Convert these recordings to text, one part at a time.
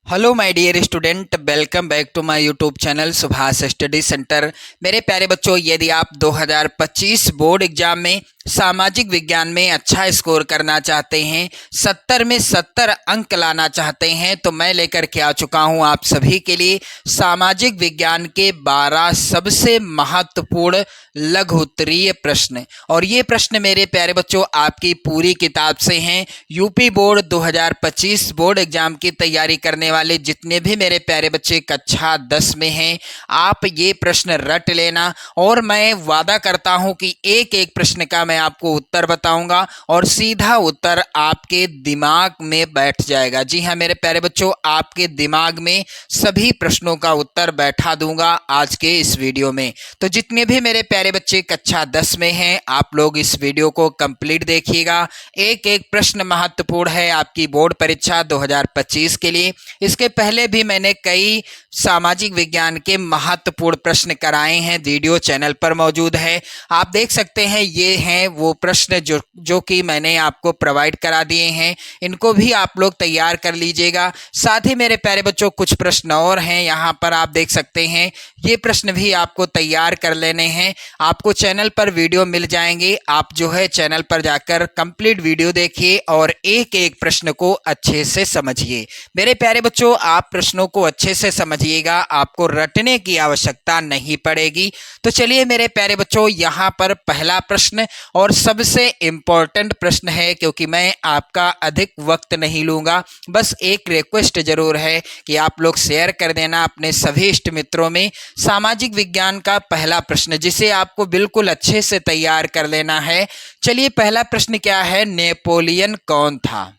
Hello my dear student, welcome back to my YouTube channel Subhash study centre. मेरे प्यारे बच्चों, यदि आप 2025 बोर्ड एग्जाम में सामाजिक विज्ञान में अच्छा स्कोर करना चाहते हैं, 70 में 70 अंक लाना चाहते हैं, तो मैं लेकर के आ चुका हूं आप सभी के लिए सामाजिक विज्ञान के 12 सबसे महत्वपूर्ण लघु उत्तरीय प्रश्न। और ये प्रश्न मेरे प्यारे बच्चों आपकी पूरी किताब से हैं। यूपी बोर्ड 2025 बोर्ड एग्जाम की तैयारी करने वाले जितने भी मेरे प्यारे बच्चे कक्षा 10 में हैं, आप ये प्रश्न रट लेना और मैं वादा करता हूं कि एक एक प्रश्न का मैं आपको उत्तर बताऊंगा और सीधा उत्तर आपके दिमाग में बैठ जाएगा। जी हाँ मेरे प्यारे बच्चों, आपके दिमाग में सभी प्रश्नों का उत्तर बैठा दूंगा आज के इस वीडियो में। तो जितने भी मेरे प्यारे बच्चे कक्षा 10 में हैं, आप लोग इस वीडियो को कंप्लीट देखिएगा। एक एक प्रश्न महत्वपूर्ण है आपकी बोर्ड परीक्षा 2025 के लिए। इसके पहले भी मैंने कई सामाजिक विज्ञान के महत्वपूर्ण प्रश्न कराए हैं, वीडियो चैनल पर मौजूद है, आप देख सकते हैं। ये हैं वो प्रश्न जो कि मैंने आपको प्रोवाइड करा दिए हैं, इनको भी आप लोग तैयार कर लीजिएगा। साथ ही मेरे प्यारे बच्चों कुछ प्रश्न और हैं, यहाँ पर आप देख सकते हैं, ये प्रश्न भी आपको तैयार कर लेने हैं। आपको चैनल पर वीडियो मिल जाएंगे, आप जो है चैनल पर जाकर कंप्लीट वीडियो देखिए और एक एक प्रश्न को अच्छे से समझिए। मेरे प्यारे बच्चों, आप प्रश्नों को अच्छे से समझिएगा, आपको रटने की आवश्यकता नहीं पड़ेगी। तो चलिए मेरे प्यारे बच्चों, यहाँ पर पहला प्रश्न और सबसे इम्पोर्टेंट प्रश्न है, क्योंकि मैं आपका अधिक वक्त नहीं लूंगा। बस एक रिक्वेस्ट जरूर है कि आप लोग शेयर कर देना अपने सभी इष्ट मित्रों में सामाजिक विज्ञान का पहला प्रश्न, जिसे आपको बिल्कुल अच्छे से तैयार कर लेना है। चलिए पहला प्रश्न क्या है, नेपोलियन कौन था,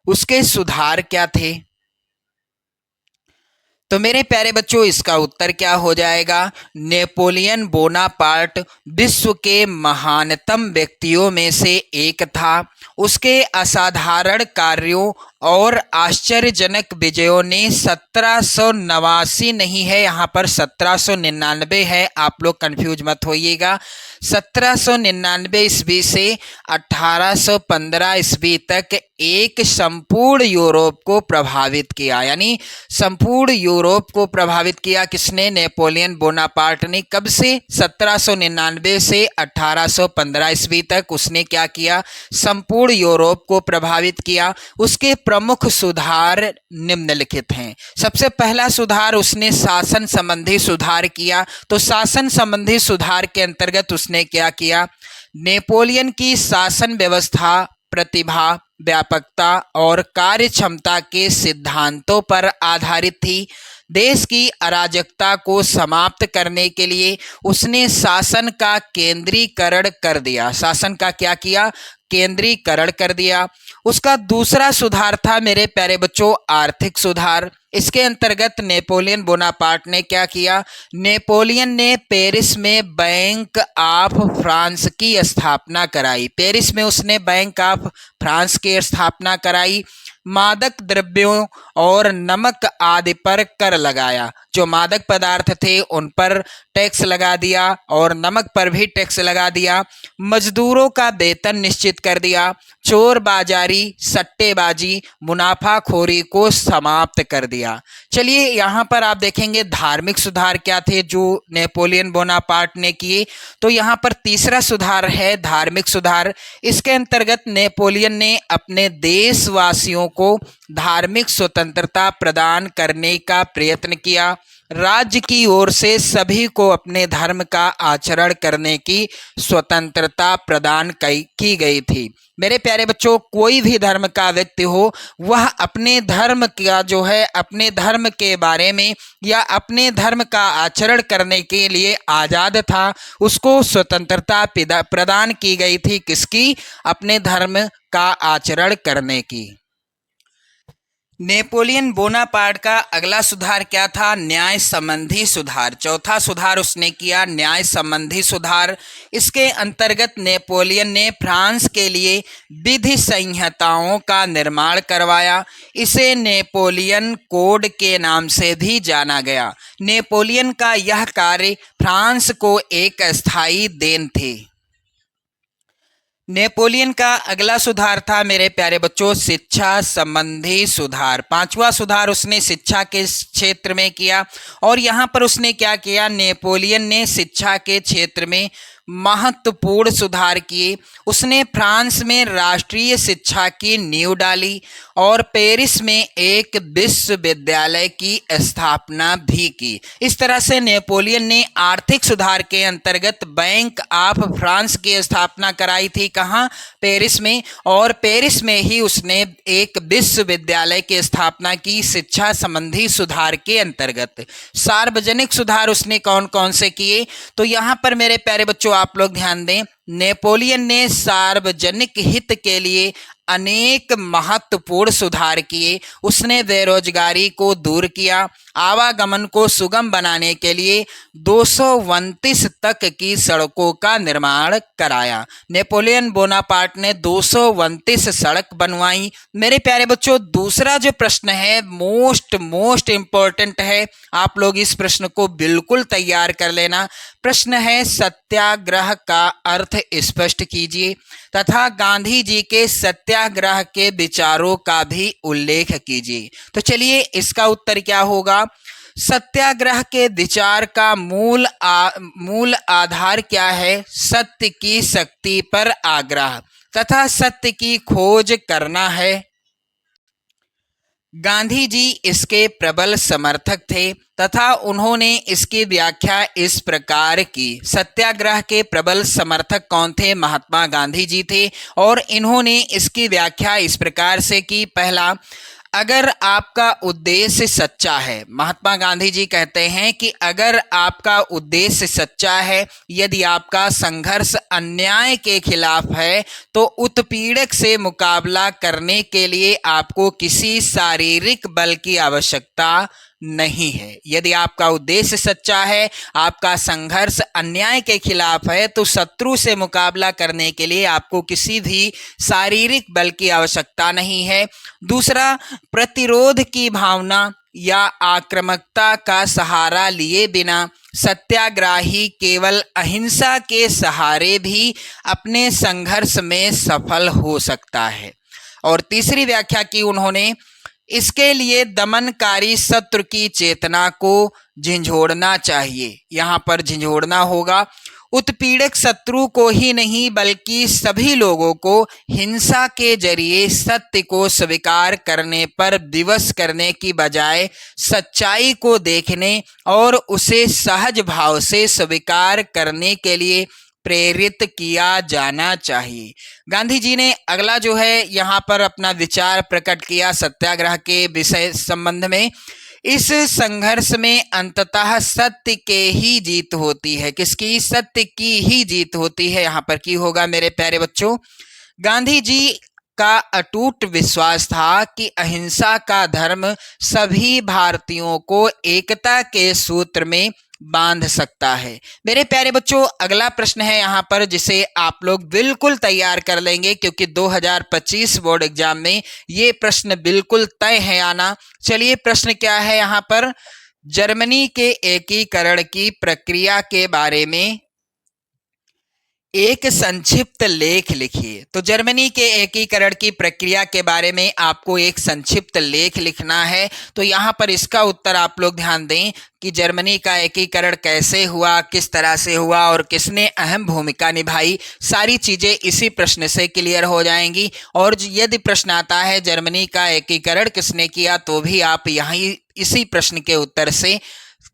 उसके सुधार क्या थे? तो मेरे प्यारे बच्चों इसका उत्तर क्या हो जाएगा, नेपोलियन बोनापार्ट विश्व के महानतम व्यक्तियों में से एक था। उसके असाधारण कार्यों और आश्चर्यजनक विजयों ने 1789 नहीं है, यहाँ पर 1799 है, आप लोग कंफ्यूज मत होइएगा। 1799 ईस्वी से 1815 ईस्वी तक एक संपूर्ण यूरोप को प्रभावित किया, यानी संपूर्ण यूरोप को प्रभावित किया किसने, नेपोलियन बोनापार्ट ने। कब से, 1799 से 1815 ईस्वी तक उसने क्या किया, संपूर्ण यूरोप को प्रभावित किया। उसके प्रमुख सुधार निम्नलिखित हैं। सबसे पहला सुधार, उसने शासन संबंधी सुधार किया। तो शासन संबंधी सुधार के अंतर्गत उसने क्या किया, नेपोलियन की शासन व्यवस्था प्रतिभा, व्यापकता और कार्य क्षमता के सिद्धांतों पर आधारित थी। देश की अराजकता को समाप्त करने के लिए उसने शासन का केंद्रीकरण कर दिया। शासन का क्या किया, केंद्रीकरण कर दिया। उसका दूसरा सुधार था मेरे प्यारे बच्चों, आर्थिक सुधार। इसके अंतर्गत नेपोलियन बोनापार्ट ने क्या किया, नेपोलियन ने पेरिस में बैंक ऑफ फ्रांस की स्थापना कराई। पेरिस में उसने बैंक ऑफ फ्रांस की स्थापना कराई। मादक द्रव्यों और नमक आदि पर कर लगाया। जो मादक पदार्थ थे उन पर टैक्स लगा दिया और नमक पर भी टैक्स लगा दिया। मजदूरों का वेतन निश्चित कर दिया। चोर बाजारी, सट्टेबाजी, मुनाफाखोरी को समाप्त कर दिया। चलिए यहाँ पर आप देखेंगे धार्मिक सुधार क्या थे जो नेपोलियन बोनापार्ट ने किए। तो यहाँ पर तीसरा सुधार है धार्मिक सुधार। इसके अंतर्गत नेपोलियन ने अपने देशवासियों को धार्मिक स्वतंत्रता प्रदान करने का प्रयत्न किया। राज्य की ओर से सभी को अपने धर्म का आचरण करने की स्वतंत्रता प्रदान की गई थी। मेरे प्यारे बच्चों, कोई भी धर्म का व्यक्ति हो, वह अपने धर्म का जो है, अपने धर्म के बारे में या अपने धर्म का आचरण करने के लिए आज़ाद था। उसको स्वतंत्रता प्रदान की गई थी, किसकी, अपने धर्म का आचरण करने की। नेपोलियन बोनापार्ट का अगला सुधार क्या था, न्याय संबंधी सुधार। चौथा सुधार उसने किया, न्याय संबंधी सुधार। इसके अंतर्गत नेपोलियन ने फ्रांस के लिए विधि संहिताओं का निर्माण करवाया। इसे नेपोलियन कोड के नाम से भी जाना गया। नेपोलियन का यह कार्य फ्रांस को एक अस्थायी देन थे। नेपोलियन का अगला सुधार था मेरे प्यारे बच्चों शिक्षा संबंधी सुधार। पांचवा सुधार उसने शिक्षा के क्षेत्र में किया। और यहाँ पर उसने क्या किया, नेपोलियन ने शिक्षा के क्षेत्र में महत्वपूर्ण सुधार किए। उसने फ्रांस में राष्ट्रीय शिक्षा की नींव डाली और पेरिस में एक विश्वविद्यालय की स्थापना भी की। इस तरह से नेपोलियन ने आर्थिक सुधार के अंतर्गत बैंक ऑफ फ्रांस की स्थापना कराई थी। कहाँ? पेरिस में। और पेरिस में ही उसने एक विश्वविद्यालय की स्थापना की शिक्षा संबंधी सुधार के अंतर्गत। सार्वजनिक सुधार उसने कौन कौन से किए, तो यहाँ पर मेरे प्यारे बच्चों आप लोग ध्यान दें। नेपोलियन ने सार्वजनिक हित के लिए अनेक महत्वपूर्ण सुधार किए। उसने बेरोजगारी को दूर किया, आवागमन को सुगम बनाने के लिए 229 तक की सड़कों का निर्माण कराया। नेपोलियन बोनापार्ट ने 229 सड़क बनवाई। मेरे प्यारे बच्चों दूसरा जो प्रश्न है मोस्ट इंपॉर्टेंट है, आप लोग इस प्रश्न को बिल्कुल तैयार कर लेना। प्रश्न है सत्याग्रह का अर्थ स्पष्ट कीजिए तथा गांधी जी के सत्याग्रह के विचारों का भी उल्लेख कीजिए। तो चलिए इसका उत्तर क्या होगा। सत्याग्रह के विचार का मूल आधार क्या है? सत्य की शक्ति पर आग्रह तथा सत्य की खोज करना है। गांधी जी इसके प्रबल समर्थक थे तथा उन्होंने इसकी व्याख्या इस प्रकार की। सत्याग्रह के प्रबल समर्थक कौन थे? महात्मा गांधी जी थे। और इन्होंने इसकी व्याख्या इस प्रकार से की। पहला, अगर आपका उद्देश्य सच्चा है, महात्मा गांधी जी कहते हैं कि अगर आपका उद्देश्य सच्चा है, यदि आपका संघर्ष अन्याय के खिलाफ है, तो उत्पीड़क से मुकाबला करने के लिए आपको किसी शारीरिक बल की आवश्यकता नहीं है। यदि आपका उद्देश्य सच्चा है, आपका संघर्ष अन्याय के खिलाफ है, तो शत्रु से मुकाबला करने के लिए आपको किसी भी शारीरिक बल की आवश्यकता नहीं है। दूसरा, प्रतिरोध की भावना या आक्रामकता का सहारा लिए बिना सत्याग्रही केवल अहिंसा के सहारे भी अपने संघर्ष में सफल हो सकता है। और तीसरी व्याख्या की उन्होंने, इसके लिए दमनकारी शत्रु की चेतना को झिंझोड़ना चाहिए। यहाँ पर झिंझोड़ना होगा। उत्पीड़क शत्रु को ही नहीं बल्कि सभी लोगों को हिंसा के जरिए सत्य को स्वीकार करने पर विवश करने की बजाय सच्चाई को देखने और उसे सहज भाव से स्वीकार करने के लिए प्रेरित किया जाना चाहिए। गांधी जी ने अगला जो है यहाँ पर अपना विचार प्रकट किया सत्याग्रह के विषय संबंध में। इस संघर्ष में अंततः सत्य के ही जीत होती है। किसकी? सत्य की ही जीत होती है। यहाँ पर की होगा मेरे प्यारे बच्चों। गांधी जी का अटूट विश्वास था कि अहिंसा का धर्म सभी भारतीयों को एकता के सूत्र में बांध सकता है। मेरे प्यारे बच्चों अगला प्रश्न है यहाँ पर जिसे आप लोग बिल्कुल तैयार कर लेंगे, क्योंकि 2025 बोर्ड एग्जाम में ये प्रश्न बिल्कुल तय है आना। चलिए प्रश्न क्या है यहाँ पर, जर्मनी के एकीकरण की प्रक्रिया के बारे में एक संक्षिप्त लेख लिखिए। तो जर्मनी के एकीकरण की प्रक्रिया के बारे में आपको एक संक्षिप्त लेख लिखना है। तो यहाँ पर इसका उत्तर आप लोग ध्यान दें कि जर्मनी का एकीकरण कैसे हुआ, किस तरह से हुआ और किसने अहम भूमिका निभाई। सारी चीजें इसी प्रश्न से क्लियर हो जाएंगी। और यदि प्रश्न आता है जर्मनी का एकीकरण किसने किया, तो भी आप यहीं इसी प्रश्न के उत्तर से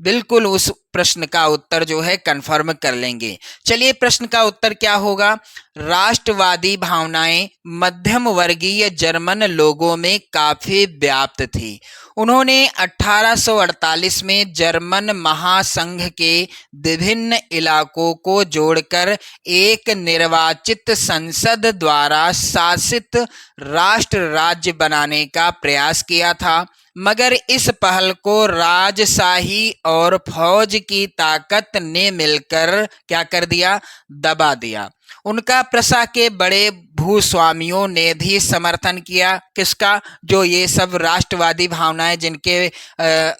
बिल्कुल उस प्रश्न का उत्तर जो है कंफर्म कर लेंगे। चलिए प्रश्न का उत्तर क्या होगा। राष्ट्रवादी भावनाएं मध्यम वर्गीय जर्मन लोगों में काफी व्याप्त थी। उन्होंने 1848 में जर्मन महासंघ के विभिन्न इलाकों को जोड़कर एक निर्वाचित संसद द्वारा शासित राष्ट्र राज्य बनाने का प्रयास किया था, मगर इस पहल को राजशाही और फौज की ताकत ने मिलकर क्या कर दिया, दबा दिया। उनका प्रशा के बड़े भूस्वामियों ने भी समर्थन किया। किसका? जो ये सब राष्ट्रवादी भावनाएं जिनके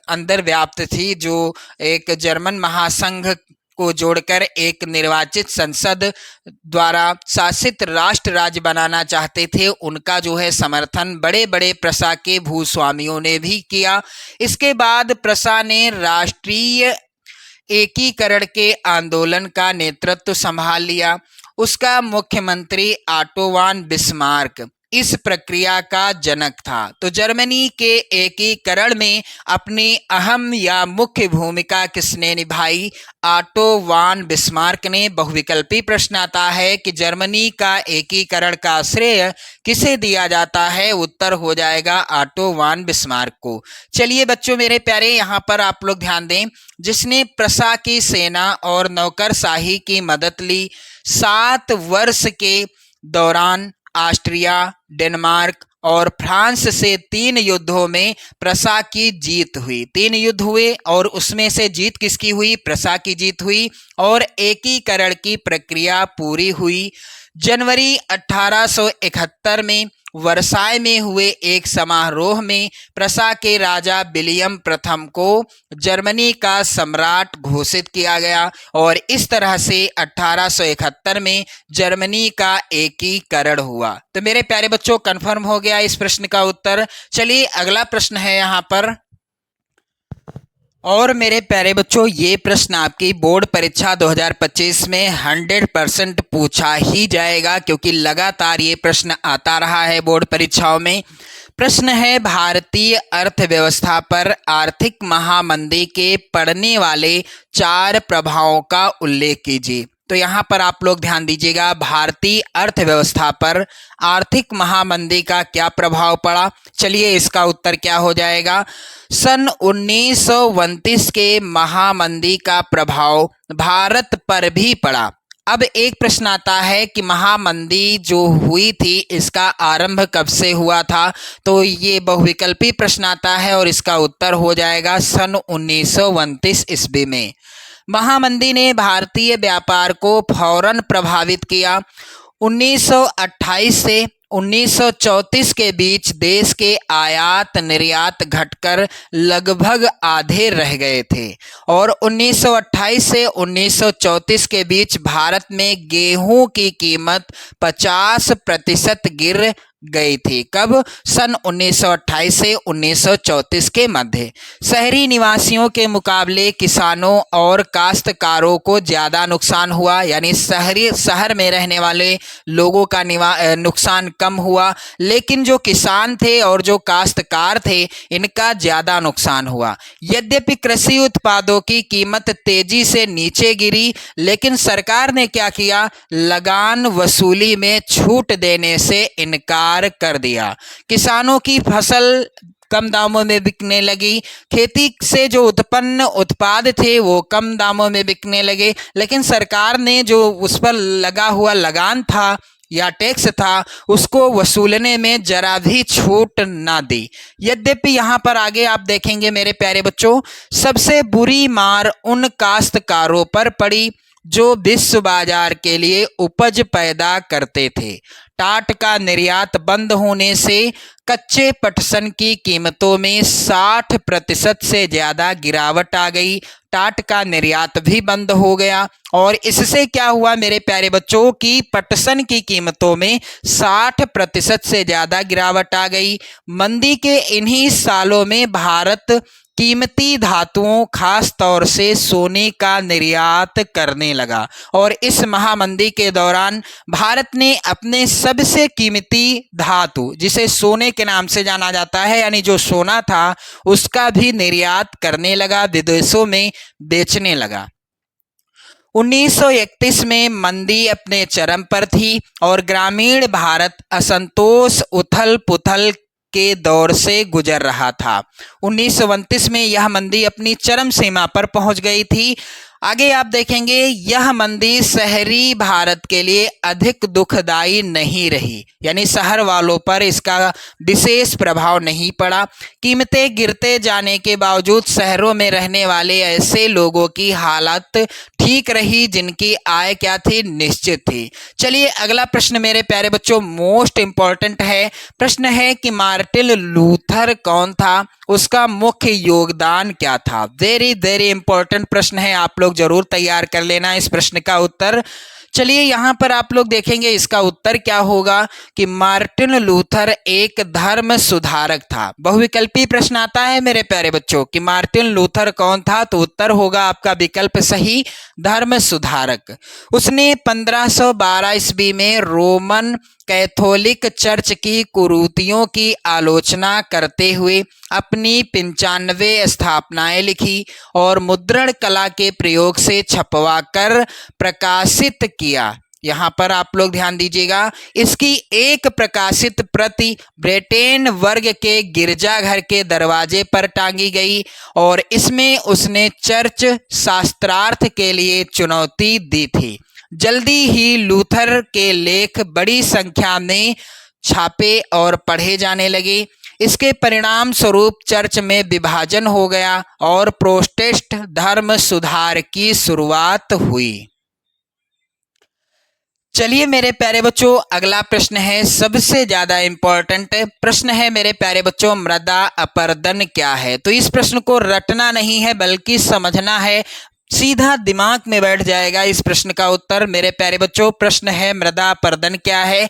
अंदर व्याप्त थी, जो एक जर्मन महासंघ को जोड़कर एक निर्वाचित संसद द्वारा शासित राष्ट्र राज्य बनाना चाहते थे, उनका जो है समर्थन बड़े बड़े प्रशा के भूस्वामियों ने भी किया। इसके बाद प्रशा ने राष्ट्रीय एकीकरण के आंदोलन का नेतृत्व संभाल लिया। उसका मुख्यमंत्री ऑटो वॉन बिस्मार्क इस प्रक्रिया का जनक था। तो जर्मनी के एकीकरण में अपनी अहम या मुख्य भूमिका किसने निभाई? ऑटो वॉन बिस्मार्क ने। बहुविकल्पी प्रश्न आता है कि जर्मनी का एकीकरण का श्रेय किसे दिया जाता है? उत्तर हो जाएगा ऑटो वॉन बिस्मार्क को। चलिए बच्चों मेरे प्यारे, यहाँ पर आप लोग ध्यान दें, जिसने प्रशा की सेना और नौकरशाही की मदद ली। 7 वर्ष के दौरान ऑस्ट्रिया, डेनमार्क और फ्रांस से 3 युद्धों में प्रशा की जीत हुई। 3 युद्ध हुए और उसमें से जीत किसकी हुई? प्रशा की जीत हुई और एकीकरण की प्रक्रिया पूरी हुई। जनवरी 1871 में वर्साय में हुए एक समारोह में प्रशा के राजा विलियम प्रथम को जर्मनी का सम्राट घोषित किया गया और इस तरह से 1871 में जर्मनी का एकीकरण हुआ। तो मेरे प्यारे बच्चों, कंफर्म हो गया इस प्रश्न का उत्तर। चलिए अगला प्रश्न है यहाँ पर। और मेरे प्यारे बच्चों, ये प्रश्न आपकी बोर्ड परीक्षा 2025 में 100% पूछा ही जाएगा, क्योंकि लगातार ये प्रश्न आता रहा है बोर्ड परीक्षाओं में। प्रश्न है, भारतीय अर्थव्यवस्था पर आर्थिक महामंदी के पड़ने वाले 4 प्रभावों का उल्लेख कीजिए। तो यहाँ पर आप लोग ध्यान दीजिएगा, भारतीय अर्थव्यवस्था पर आर्थिक महामंदी का क्या प्रभाव पड़ा? चलिए इसका उत्तर क्या हो जाएगा? सन 1929 के महामंदी का प्रभाव भारत पर भी पड़ा। अब एक प्रश्न आता है कि महामंदी जो हुई थी इसका आरंभ कब से हुआ था? तो ये बहुविकल्पी प्रश्न आता है और इसका उत्तर हो जाएगा सन 1929 ईस्वी में। महामंदी ने भारतीय व्यापार को फौरन प्रभावित किया। 1928 से 1934 के बीच देश के आयात निर्यात घटकर लगभग आधे रह गए थे और 1928 से 1934 के बीच भारत में गेहूं की कीमत 50% गिर गई थी। कब? सन 1928 से 1934 के मध्य। शहरी निवासियों के मुकाबले किसानों और काश्तकारों को ज़्यादा नुकसान हुआ, यानी शहर में रहने वाले लोगों का नुकसान कम हुआ, लेकिन जो किसान थे और जो काश्तकार थे इनका ज़्यादा नुकसान हुआ। यद्यपि कृषि उत्पादों की कीमत तेजी से नीचे गिरी, लेकिन सरकार ने क्या किया? लगान वसूली में छूट देने से इनकार कर दिया। किसानों की फसल कम दामों में बिकने लगी, खेती से जो उत्पन्न उत्पाद थे वो कम दामों में बिकने लगे, लेकिन सरकार ने जो उस पर लगा हुआ लगान था या टैक्स था उसको वसूलने में जरा भी छूट ना दी। यद्यपि यहाँ पर आगे आप देखेंगे मेरे प्यारे बच्चों, सबसे बुरी मार उन काश्तकारों पर पड़ी जो विश्व बाजार के लिए उपज पैदा करते थे। टाट का निर्यात बंद होने से कच्चे पटसन की कीमतों में 60% से ज़्यादा गिरावट आ गई। टाट का निर्यात भी बंद हो गया और इससे क्या हुआ मेरे प्यारे बच्चों की पटसन की कीमतों में 60% से ज़्यादा गिरावट आ गई। मंदी के इन्हीं सालों में भारत कीमती धातुओं खास तौर से सोने का निर्यात करने लगा और इस महामंदी के दौरान भारत ने अपने सबसे कीमती धातु, जिसे सोने के नाम से जाना जाता है, यानी जो सोना था उसका भी निर्यात करने लगा, विदेशों में बेचने लगा। 1931 में मंदी अपने चरम पर थी और ग्रामीण भारत असंतोष उथल पुथल के दौर से गुजर रहा था। 1929 में यह मंदी अपनी चरम सीमा पर पहुंच गई थी। आगे आप देखेंगे यह मंदी शहरी भारत के लिए अधिक दुखदाई नहीं रही, यानी शहर वालों पर इसका विशेष प्रभाव नहीं पड़ा। कीमतें गिरते जाने के बावजूद शहरों में रहने वाले ऐसे लोगों की हालत ठीक रही जिनकी आय क्या थी? निश्चित थी। चलिए अगला प्रश्न मेरे प्यारे बच्चों मोस्ट इंपॉर्टेंट है। प्रश्न है कि मार्टिन लूथर कौन था? उसका मुख्य योगदान क्या था? वेरी वेरी इंपॉर्टेंट प्रश्न है, आप लोग लोग जरूर तैयार कर लेना इस प्रश्न का उत्तर। चलिए यहाँ पर आप लोग देखेंगे इसका उत्तर क्या होगा कि मार्टिन लूथर एक धर्म सुधारक था। बहुविकल्पी प्रश्न आता है मेरे प्यारे बच्चों कि मार्टिन लूथर कौन था, तो उत्तर होगा आपका विकल्प सही, धर्म सुधारक। उसने 1512 ईस्वी में रोमन कैथोलिक चर्च की कुरीतियों की आलोचना करते हुए अपनी 95 स्थापनाएं लिखी और मुद्रण कला के प्रयोग से छपवाकर प्रकाशित किया। यहाँ पर आप लोग ध्यान दीजिएगा, इसकी एक प्रकाशित प्रति ब्रिटेन वर्ग के गिरजाघर के दरवाजे पर टांगी गई और इसमें उसने चर्च शास्त्रार्थ के लिए चुनौती दी थी। जल्दी ही लूथर के लेख बड़ी संख्या में छापे और पढ़े जाने लगे। इसके परिणाम स्वरूप चर्च में विभाजन हो गया और प्रोटेस्टेंट धर्म सुधार की शुरुआत हुई। चलिए मेरे प्यारे बच्चों, अगला प्रश्न है सबसे ज्यादा इंपॉर्टेंट प्रश्न है मेरे प्यारे बच्चों, मृदा अपरदन क्या है। तो इस प्रश्न को रटना नहीं है बल्कि समझना है, सीधा दिमाग में बैठ जाएगा इस प्रश्न का उत्तर। मेरे प्यारे बच्चों, प्रश्न है मृदा अपरदन क्या है।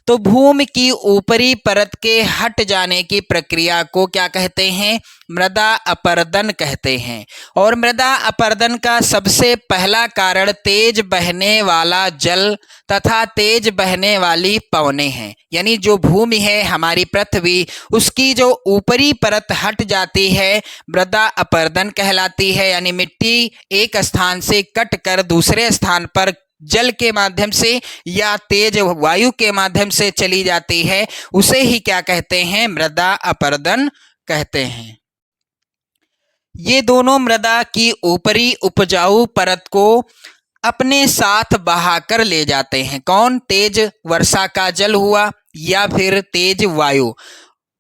तो भूमि की ऊपरी परत के हट जाने की प्रक्रिया को क्या कहते हैं, मृदा अपरदन कहते हैं। और मृदा अपरदन का सबसे पहला कारण तेज बहने वाला जल तथा तेज बहने वाली पवनें हैं। यानी जो भूमि है हमारी पृथ्वी, उसकी जो ऊपरी परत हट जाती है मृदा अपरदन कहलाती है। यानी मिट्टी एक स्थान से कट कर दूसरे स्थान पर जल के माध्यम से या तेज वायु के माध्यम से चली जाती है, उसे ही क्या कहते हैं, मृदा अपरदन कहते हैं। ये दोनों मृदा की ऊपरी उपजाऊ परत को अपने साथ बहाकर ले जाते हैं। कौन, तेज वर्षा का जल हुआ या फिर तेज वायु,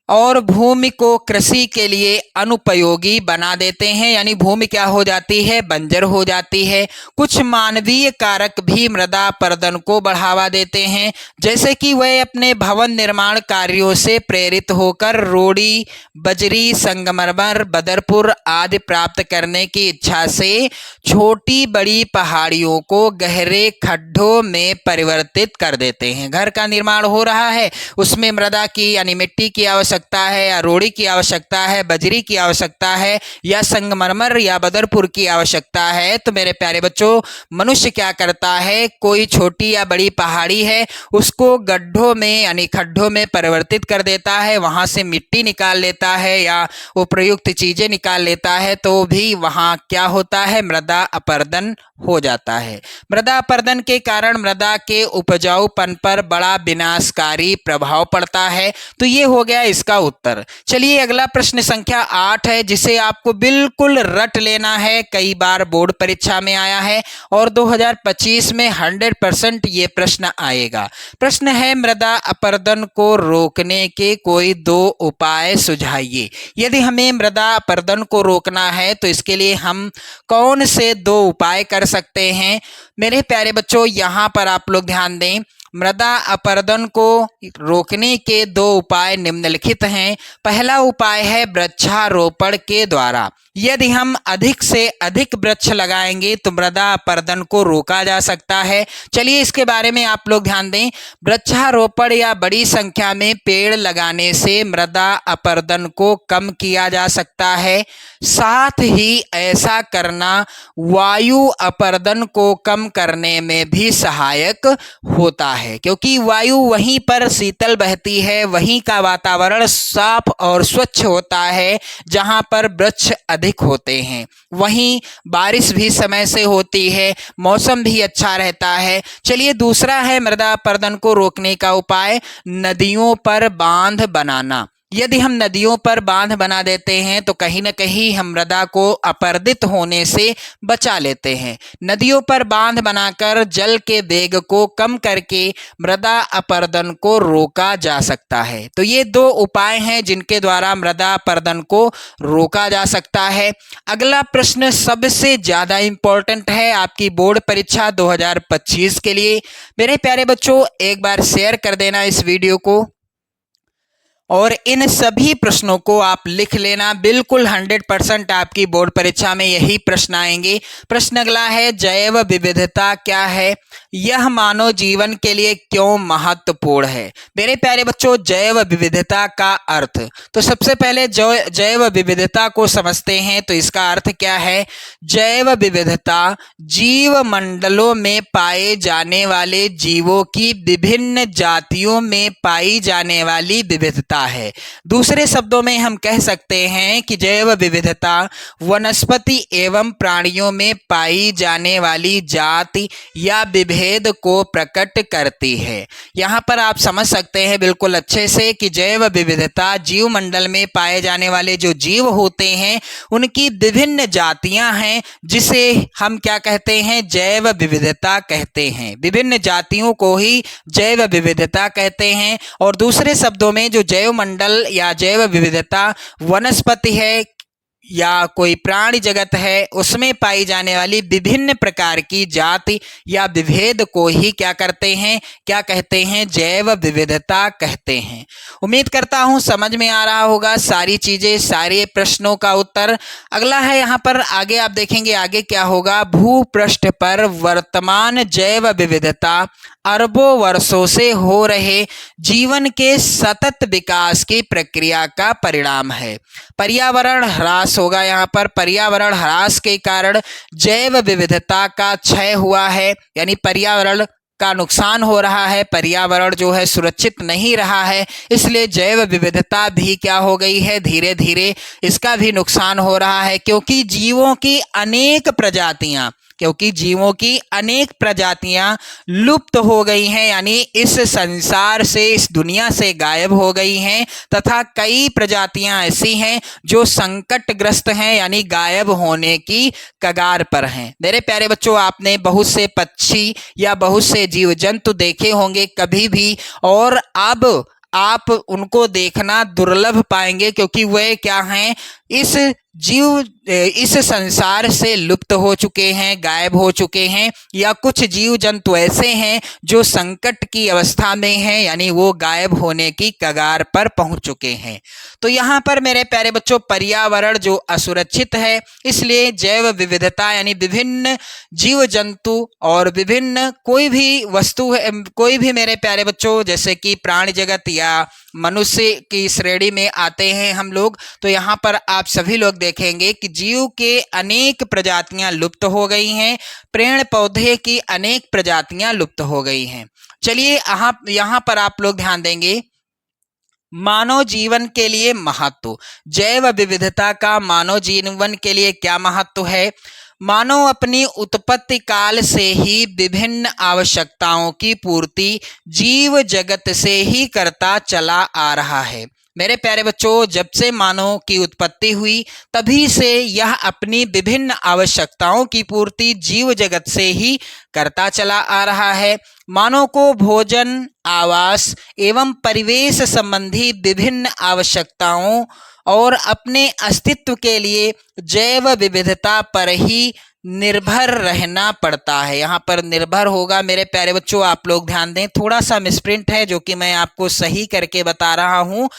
और भूमि को कृषि के लिए अनुपयोगी बना देते हैं। यानी भूमि क्या हो जाती है, बंजर हो जाती है। कुछ मानवीय कारक भी मृदा अपरदन को बढ़ावा देते हैं, जैसे कि वह अपने भवन निर्माण कार्यों से प्रेरित होकर रोड़ी, बजरी, संगमरमर, बदरपुर आदि प्राप्त करने की इच्छा से छोटी बड़ी पहाड़ियों को गहरे खड्डों में परिवर्तित कर देते हैं। घर का निर्माण हो रहा है, उसमें मृदा की यानी मिट्टी की आवश्यकता है या रोड़ी की आवश्यकता है, बजरी की आवश्यकता है या संगमरमर या बदरपुर की आवश्यकता है। तो मेरे प्यारे बच्चों, मनुष्य क्या करता है, कोई छोटी या बड़ी पहाड़ी है उसको गड्ढों में यानी खड्डों में परिवर्तित कर देता है, वहां से मिट्टी निकाल लेता है या उपयुक्त चीजें निकाल लेता है, तो भी वहां क्या होता है, मृदा अपरदन हो जाता है। मृदा अपरदन के कारण मृदा के उपजाऊपन पर बड़ा विनाशकारी प्रभाव पड़ता है। तो ये हो गया इसका उत्तर। चलिए अगला प्रश्न संख्या 8 है, जिसे आपको बिल्कुल रट लेना है। कई बार बोर्ड परीक्षा में आया है और 2025 में 100% ये प्रश्न आएगा। प्रश्न है मृदा अपरदन को रोकने के कोई 2 उपाय सुझाइए। यदि हमें मृदा अपरदन को रोकना है तो इसके लिए हम कौन से 2 उपाय कर सकते हैं। मेरे प्यारे बच्चों, यहाँ पर आप लोग ध्यान दें, मृदा अपरदन को रोकने के 2 उपाय निम्नलिखित हैं। पहला उपाय है वृक्षारोपण के द्वारा। यदि हम अधिक से अधिक वृक्ष लगाएंगे तो मृदा अपरदन को रोका जा सकता है। चलिए इसके बारे में आप लोग ध्यान दें। वृक्षारोपण या बड़ी संख्या में पेड़ लगाने से मृदा अपरदन को कम किया जा सकता है। साथ ही ऐसा करना वायु अपरदन को कम करने में भी सहायक होता है, क्योंकि वायु वहीं पर शीतल बहती है, वहीं का वातावरण साफ और स्वच्छ होता है जहां पर वृक्ष अधिक होते हैं। वहीं बारिश भी समय से होती है, मौसम भी अच्छा रहता है। चलिए दूसरा है मृदा अपरदन को रोकने का उपाय, नदियों पर बांध बनाना। यदि हम नदियों पर बांध बना देते हैं तो कहीं न कहीं हम मृदा को अपरदित होने से बचा लेते हैं। नदियों पर बांध बनाकर जल के वेग को कम करके मृदा अपरदन को रोका जा सकता है। तो ये 2 उपाय हैं जिनके द्वारा मृदा अपरदन को रोका जा सकता है। अगला प्रश्न सबसे ज्यादा इंपॉर्टेंट है आपकी बोर्ड परीक्षा 2025 के लिए। मेरे प्यारे बच्चों, एक बार शेयर कर देना इस वीडियो को और इन सभी प्रश्नों को आप लिख लेना, बिल्कुल 100% आपकी बोर्ड परीक्षा में यही प्रश्न आएंगे। प्रश्न अगला है, जैव विविधता क्या है, यह मानव जीवन के लिए क्यों महत्वपूर्ण है। मेरे प्यारे बच्चों, जैव विविधता का अर्थ, तो सबसे पहले जैव विविधता को समझते हैं। तो इसका अर्थ क्या है? जैव विविधता जीव मंडलों में पाए जाने वाले जीवों की विभिन्न जातियों में पाई जाने वाली विविधता है। दूसरे शब्दों में हम कह सकते हैं कि जैव विविधता वनस्पति एवं प्राणियों में पाई जाने वाली जाति या विभेद को प्रकट करती है। यहाँ पर आप समझ सकते हैं बिल्कुल अच्छे से कि जैव विविधता जीव मंडल में पाए जाने वाले जो जीव होते हैं उनकी विभिन्न जातियां हैं, जिसे हम क्या कहते हैं? जैव विविधता कहते हैं। विभिन्न जातियों को ही जैव विविधता कहते हैं। और दूसरे शब्दों में जो जैव मंडल या जैव विविधता वनस्पति है या कोई प्राणी जगत है उसमें पाई जाने वाली विभिन्न प्रकार की जाति या विभेद को ही क्या करते हैं, क्या कहते हैं? जैव विविधता कहते हैं। उम्मीद करता हूं समझ में आ रहा होगा सारी चीजें, सारे प्रश्नों का उत्तर। अगला है यहाँ पर आगे आप देखेंगे आगे क्या होगा, भूपृष्ठ पर वर्तमान जैव विविधता अरबों वर्षों से हो रहे जीवन के सतत विकास की प्रक्रिया का परिणाम है। पर्यावरण ह्रास होगा यहाँ पर। पर्यावरण ह्रास के कारण जैव विविधता का क्षय हुआ है, यानी पर्यावरण का नुकसान हो रहा है, पर्यावरण जो है सुरक्षित नहीं रहा है, इसलिए जैव विविधता भी क्या हो गई है, धीरे धीरे इसका भी नुकसान हो रहा है। क्योंकि जीवों की अनेक प्रजातियां लुप्त हो गई हैं, यानी इस संसार से, इस दुनिया से गायब हो गई हैं, तथा कई प्रजातियां ऐसी हैं जो संकटग्रस्त हैं, यानी गायब होने की कगार पर हैं। मेरे प्यारे बच्चों, आपने बहुत से पक्षी या बहुत से जीव जंतु देखे होंगे कभी भी, और अब आप उनको देखना दुर्लभ पाएंगे, क्योंकि वे क्या हैं, इस संसार से लुप्त हो चुके हैं, गायब हो चुके हैं, या कुछ जीव जंतु ऐसे हैं जो संकट की अवस्था में हैं, यानी वो गायब होने की कगार पर पहुंच चुके हैं। तो यहाँ पर मेरे प्यारे बच्चों, पर्यावरण जो असुरक्षित है, इसलिए जैव विविधता यानी विभिन्न जीव जंतु और विभिन्न कोई भी वस्तु है, कोई भी मेरे प्यारे बच्चों, जैसे कि प्राणी जगत या मनुष्य की श्रेणी में आते हैं हम लोग, तो यहाँ पर आप सभी लोग देखेंगे कि जीव के अनेक प्रजातियां लुप्त हो गई हैं, पेड़ पौधे की अनेक प्रजातियां लुप्त हो गई हैं। चलिए यहाँ पर आप लोग ध्यान देंगे, मानव जीवन के लिए महत्व, जैव विविधता का मानव जीवन के लिए क्या महत्व है। मानव अपनी उत्पत्ति काल से ही विभिन्न आवश्यकताओं की पूर्ति जीव जगत से ही करता चला आ रहा है। मेरे प्यारे बच्चों, जब से मानव की उत्पत्ति हुई तभी से यह अपनी विभिन्न आवश्यकताओं की पूर्ति जीव जगत से ही करता चला आ रहा है। मानव को भोजन, आवास एवं परिवेश संबंधी विभिन्न आवश्यकताओं और अपने अस्तित्व के लिए जैव विविधता पर ही निर्भर रहना पड़ता है। यहाँ पर निर्भर होगा मेरे प्यारे बच्चों, आप लोग ध्यान दें, थोड़ा सा मिसप्रिंट है जो कि मैं आपको सही करके बता रहा हूँ।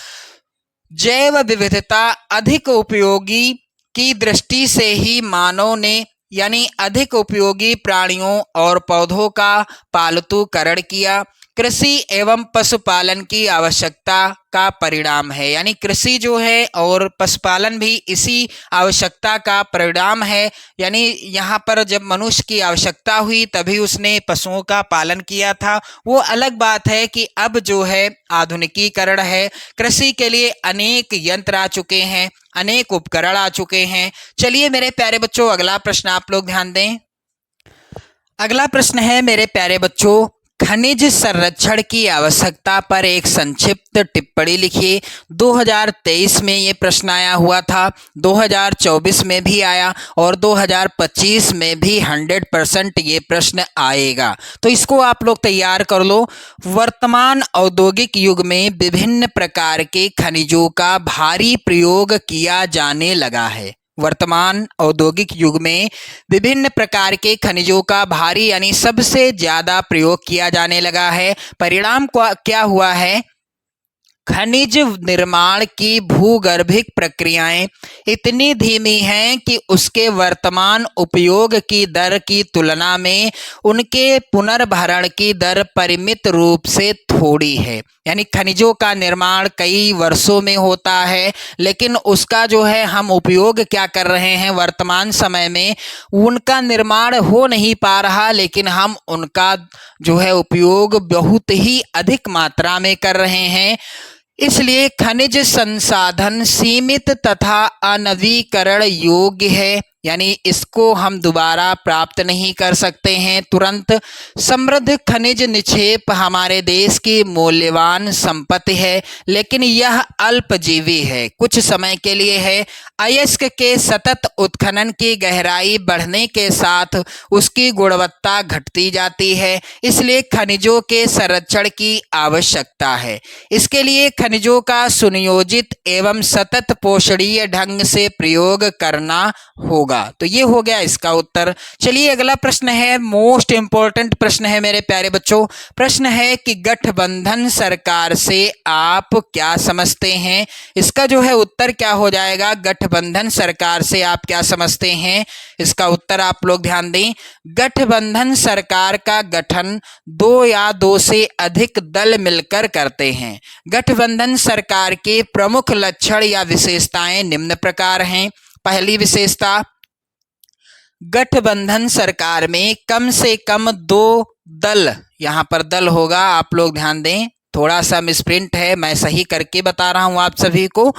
जैव विविधता अधिक उपयोगी की दृष्टि से ही मानव ने, यानी अधिक उपयोगी प्राणियों और पौधों का पालतूकरण किया। कृषि एवं पशुपालन की आवश्यकता का परिणाम है, यानी कृषि जो है और पशुपालन भी इसी आवश्यकता का परिणाम है। यानी यहाँ पर जब मनुष्य की आवश्यकता हुई तभी उसने पशुओं का पालन किया था। वो अलग बात है कि अब जो है आधुनिकीकरण है, कृषि के लिए अनेक यंत्र आ चुके हैं, अनेक उपकरण आ चुके हैं। चलिए मेरे प्यारे बच्चों, अगला प्रश्न आप लोग ध्यान दें। अगला प्रश्न है मेरे प्यारे बच्चों, खनिज संरक्षण की आवश्यकता पर एक संक्षिप्त टिप्पणी लिखिए। 2023 में ये प्रश्न आया हुआ था, 2024 में भी आया और 2025 में भी 100% ये प्रश्न आएगा, तो इसको आप लोग तैयार कर लो। वर्तमान औद्योगिक युग में विभिन्न प्रकार के खनिजों का भारी प्रयोग किया जाने लगा है। वर्तमान औद्योगिक युग में विभिन्न प्रकार के खनिजों का भारी यानी सबसे ज्यादा प्रयोग किया जाने लगा है। परिणाम क्या हुआ है, खनिज निर्माण की भूगर्भिक प्रक्रियाएं इतनी धीमी हैं कि उसके वर्तमान उपयोग की दर की तुलना में उनके पुनर्भरण की दर परिमित रूप से थोड़ी है। यानी खनिजों का निर्माण कई वर्षों में होता है, लेकिन उसका जो है हम उपयोग क्या कर रहे हैं, वर्तमान समय में उनका निर्माण हो नहीं पा रहा, लेकिन हम उनका जो है उपयोग बहुत ही अधिक मात्रा में कर रहे हैं। इसलिए खनिज संसाधन सीमित तथा अनवीकरण योग्य है, यानी इसको हम दोबारा प्राप्त नहीं कर सकते हैं तुरंत। समृद्ध खनिज निक्षेप हमारे देश की मूल्यवान संपत्ति है, लेकिन यह अल्पजीवी है, कुछ समय के लिए है। अयस्क के सतत उत्खनन की गहराई बढ़ने के साथ उसकी गुणवत्ता घटती जाती है, इसलिए खनिजों के संरक्षण की आवश्यकता है। इसके लिए खनिजों का सुनियोजित एवं सतत पोषणीय ढंग से प्रयोग करना होगा। तो ये हो गया इसका उत्तर। चलिए अगला प्रश्न है, मोस्ट इंपॉर्टेंट प्रश्न है मेरे प्यारे बच्चों। प्रश्न है कि गठबंधन सरकार से आप क्या समझते हैं। इसका जो है उत्तर क्या हो जाएगा, गठबंधन सरकार से आप क्या समझते हैं। इसका उत्तर आप लोग ध्यान दें। गठबंधन सरकार का गठन दो या दो से अधिक दल मिलकर करते हैं। गठबंधन सरकार के प्रमुख लक्षण या विशेषताएं निम्न प्रकार हैं। पहली विशेषता, गठबंधन सरकार में कम से कम दो दल, यहां पर दल होगा, आप लोग ध्यान दें, थोड़ा सा मिसप्रिंट है, मैं सही करके बता रहा हूं आप सभी को।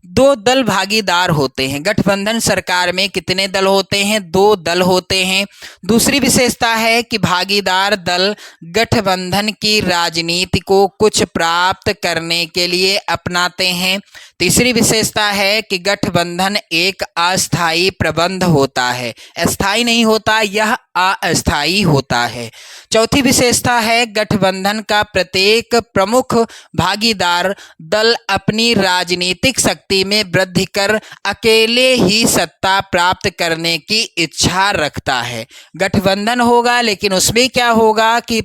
दो दल भागीदार होते हैं। गठबंधन सरकार में कितने दल होते हैं, दो दल होते हैं। दूसरी विशेषता है कि भागीदार दल गठबंधन की राजनीति को कुछ प्राप्त करने के लिए अपनाते हैं। तीसरी विशेषता है कि गठबंधन एक अस्थायी प्रबंध होता है, अस्थायी नहीं होता, यह अस्थायी होता है। चौथी विशेषता है गठबंधन का प्रत्येक प्रमुख भागीदार दल अपनी राजनीतिक शक्ति में वृद्धि कर अकेले ही सत्ता प्राप्त करने की इच्छा रखता है। गठबंधन होगा, लेकिन उसमें क्या होगा कि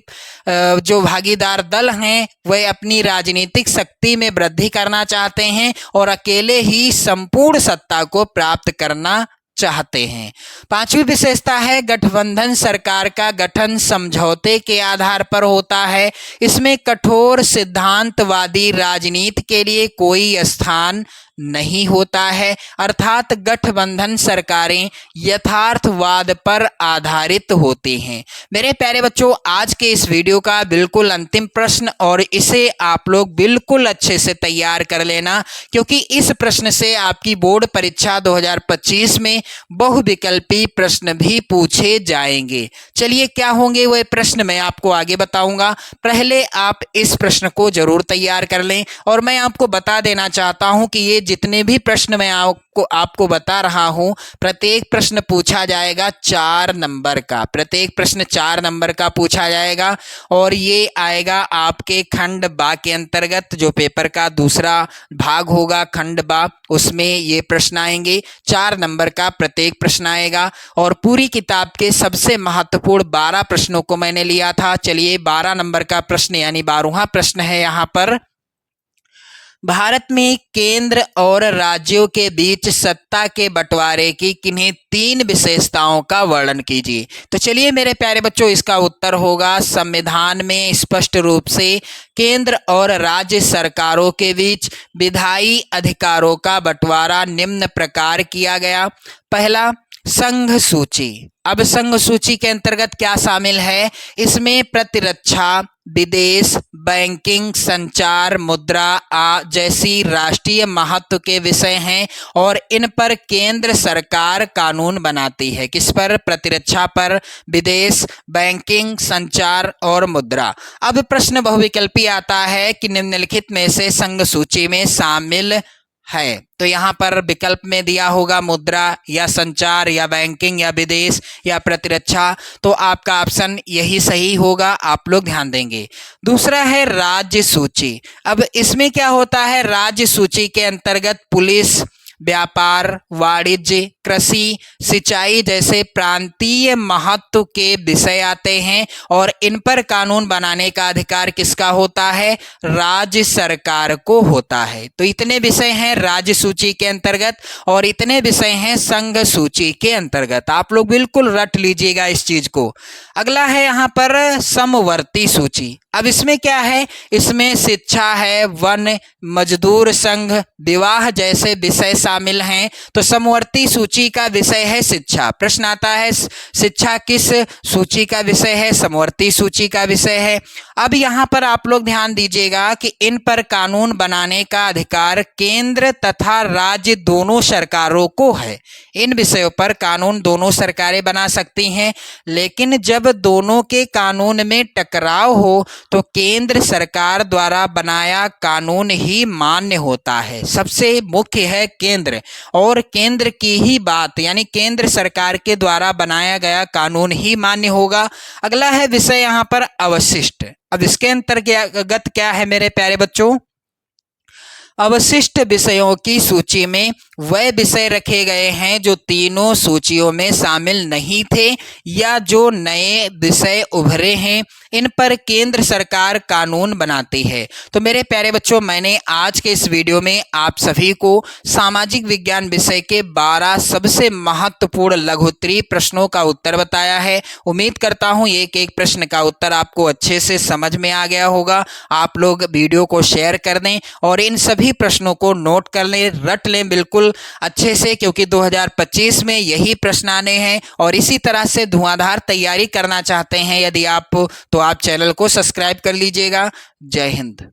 जो भागीदार दल हैं वह अपनी राजनीतिक शक्ति में वृद्धि करना चाहते हैं और अकेले ही संपूर्ण सत्ता को प्राप्त करना चाहते हैं। पांचवी विशेषता है गठबंधन सरकार का गठन समझौते के आधार पर होता है। इसमें कठोर सिद्धांतवादी राजनीति के लिए कोई स्थान नहीं होता है, अर्थात गठबंधन सरकारें यथार्थवाद पर आधारित होती हैं। मेरे प्यारे बच्चों, आज के इस वीडियो का बिल्कुल अंतिम प्रश्न, और इसे आप लोग बिल्कुल अच्छे से तैयार कर लेना, क्योंकि इस प्रश्न से आपकी बोर्ड परीक्षा 2025 में बहुविकल्पी प्रश्न भी पूछे जाएंगे। चलिए क्या होंगे वह प्रश्न मैं आपको आगे बताऊंगा। पहले आप इस प्रश्न को जरूर तैयार कर लें, और मैं आपको बता देना चाहता हूं कि ये जितने भी प्रश्न मैं आपको बता रहा हूं, प्रत्येक प्रश्न पूछा जाएगा 4 नंबर का, प्रत्येक प्रश्न 4 नंबर का पूछा जाएगा, और ये आएगा आपके खंड बा के अंतर्गत। जो पेपर का दूसरा भाग होगा खंड बा, उसमें ये प्रश्न आएंगे। 4 नंबर का प्रत्येक प्रश्न आएगा, और पूरी किताब के सबसे महत्वपूर्ण 12 प्रश्नों को मैंने लिया था। चलिए 12 नंबर का प्रश्न यानी 12वां प्रश्न है यहाँ पर, भारत में केंद्र और राज्यों के बीच सत्ता के बंटवारे की किन्हीं 3 विशेषताओं का वर्णन कीजिए। तो चलिए मेरे प्यारे बच्चों, इसका उत्तर होगा, संविधान में स्पष्ट रूप से केंद्र और राज्य सरकारों के बीच विधायी अधिकारों का बंटवारा निम्न प्रकार किया गया। पहला, संघ सूची। अब संघ सूची के अंतर्गत क्या शामिल है, इसमें प्रतिरक्षा, विदेश, बैंकिंग, संचार, मुद्रा जैसी राष्ट्रीय महत्व के विषय हैं, और इन पर केंद्र सरकार कानून बनाती है। किस पर, प्रतिरक्षा पर, विदेश, बैंकिंग, संचार और मुद्रा। अब प्रश्न बहुविकल्पी आता है कि निम्नलिखित में से संघ सूची में शामिल है। तो यहाँ पर विकल्प में दिया होगा मुद्रा या संचार या बैंकिंग या विदेश या प्रतिरक्षा, तो आपका ऑप्शन यही सही होगा, आप लोग ध्यान देंगे। दूसरा है राज्य सूची। अब इसमें क्या होता है, राज्य सूची के अंतर्गत पुलिस, व्यापार, वाणिज्य, कृषि, सिंचाई जैसे प्रांतीय महत्व के विषय आते हैं और इन पर कानून बनाने का अधिकार किसका होता है? राज्य सरकार को होता है। तो इतने विषय हैं राज्य सूची के अंतर्गत और इतने विषय हैं संघ सूची के अंतर्गत। आप लोग बिल्कुल रट लीजिएगा इस चीज को। अगला है यहाँ पर समवर्ती सूची। अब इसमें क्या है? इसमें शिक्षा है, वन, मजदूर संघ, विवाह जैसे विषय शामिल हैं। तो समवर्ती सूची का विषय है शिक्षा। प्रश्न आता है शिक्षा किस सूची का विषय है? समवर्ती सूची का विषय है। अब यहाँ पर आप लोग ध्यान दीजिएगा कि इन पर कानून बनाने का अधिकार केंद्र तथा राज्य दोनों सरकारों को है। इन विषयों पर कानून दोनों सरकारें बना सकती हैं, लेकिन जब दोनों के कानून में टकराव हो तो केंद्र सरकार द्वारा बनाया कानून ही मान्य होता है। सबसे मुख्य है केंद्र, और केंद्र की ही बात यानी केंद्र सरकार के द्वारा बनाया गया कानून ही मान्य होगा। अगला है विषय यहाँ पर अवशिष्ट। अब इसके अंतर्गत क्या है मेरे प्यारे बच्चों? अवशिष्ट विषयों की सूची में वह विषय रखे गए हैं जो तीनों सूचियों में शामिल नहीं थे या जो नए विषय उभरे हैं। इन पर केंद्र सरकार कानून बनाती है। तो मेरे प्यारे बच्चों, मैंने आज के इस वीडियो में आप सभी को सामाजिक विज्ञान विषय के 12 सबसे महत्वपूर्ण लघुत्तरीय प्रश्नों का उत्तर बताया है। उम्मीद करता हूं एक एक प्रश्न का उत्तर आपको अच्छे से समझ में आ गया होगा। आप लोग वीडियो को शेयर कर दें और इन सभी प्रश्नों को नोट कर लें, रट लें बिल्कुल अच्छे से, क्योंकि 2025 में यही प्रश्न आने हैं। और इसी तरह से धुआंधार तैयारी करना चाहते हैं यदि आप, तो आप चैनल को सब्सक्राइब कर लीजिएगा। जय हिंद।